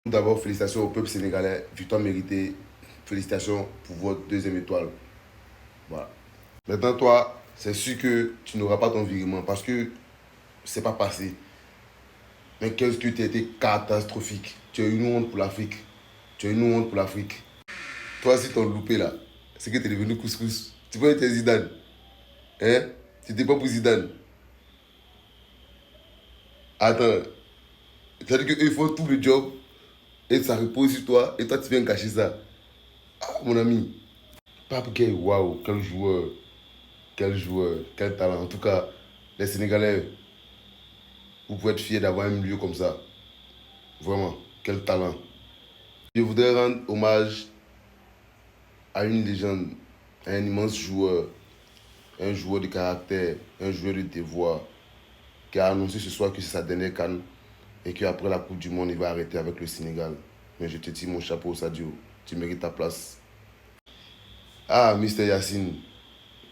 Tout d'abord, félicitations au peuple sénégalais. Victoire méritée. Félicitations pour votre deuxième étoile. Voilà. Maintenant, toi, c'est sûr que tu n'auras pas ton virement parce que c'est pas passé. Mais qu'est-ce que tu as été catastrophique. Tu as une honte pour l'Afrique. Tu as une honte pour l'Afrique. Toi, si ton loupé là, c'est que tu es devenu couscous. Tu peux être Zidane. Hein? Tu n'étais pas pour Zidane. Attends. C'est-à-dire qu'ils font tout le job et ça repose sur toi et toi tu viens cacher ça. Ah, mon ami. Pape Gay, waouh, quel joueur. Quel joueur, quel talent. En tout cas, les Sénégalais, vous pouvez être fiers d'avoir un milieu comme ça. Vraiment, quel talent. Je voudrais rendre hommage à une légende, à un immense joueur, un joueur de caractère, un joueur de devoir, qui a annoncé ce soir que c'est sa dernière CAN et qu'après la Coupe du Monde, il va arrêter avec le Sénégal. Mais je te tire mon chapeau, Sadio. Tu mérites ta place. Ah, Mister Yacine,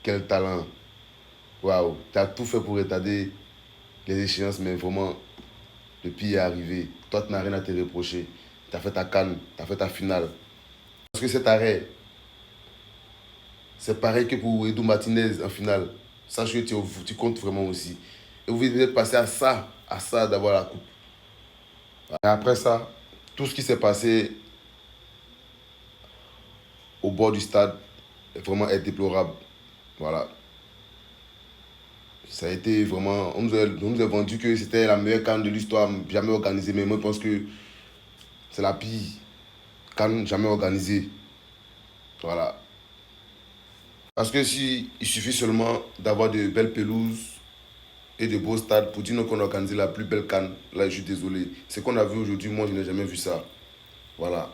quel talent. Waouh, tu as tout fait pour retarder les échéances, mais vraiment, le pire est arrivé. Toi, tu n'as rien à te reprocher. Tu as fait ta CAN, tu as fait ta finale. Parce que cet arrêt, c'est pareil que pour Edou Martinez en finale. Sache que tu comptes vraiment aussi. Et vous devez passer à ça d'avoir la coupe. Et après ça, tout ce qui s'est passé au bord du stade vraiment est déplorable. Voilà. Ça a été vraiment. On nous a vendu que c'était la meilleure CAN de l'histoire jamais organisée. Mais moi, je pense que c'est la pire CAN jamais organisée. Voilà. Parce que si il suffit seulement d'avoir de belles pelouses et de beaux stades pour dire nous qu'on a organisé la plus belle CAN, là je suis désolé. Ce qu'on a vu aujourd'hui, moi je n'ai jamais vu ça. Voilà.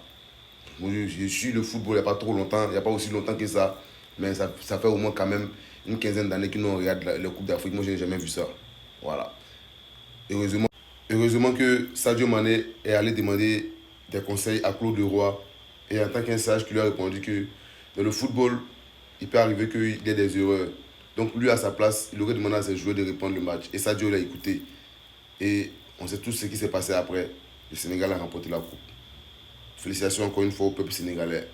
Moi, je suis le football il n'y a pas trop longtemps, il n'y a pas aussi longtemps que ça. Mais ça fait au moins quand même une quinzaine d'années que nous regardons les Coupes d'Afrique. Moi je n'ai jamais vu ça. Voilà. Heureusement, heureusement que Sadio Mané est allé demander des conseils à Claude Leroy. Et en tant qu'un sage, qui lui a répondu que dans le football, il peut arriver qu'il y ait des erreurs. Donc lui, à sa place, il aurait demandé à ses joueurs de répondre le match. Et Sadio l'a écouté. Et on sait tous ce qui s'est passé après. Le Sénégal a remporté la coupe. Félicitations encore une fois au peuple sénégalais.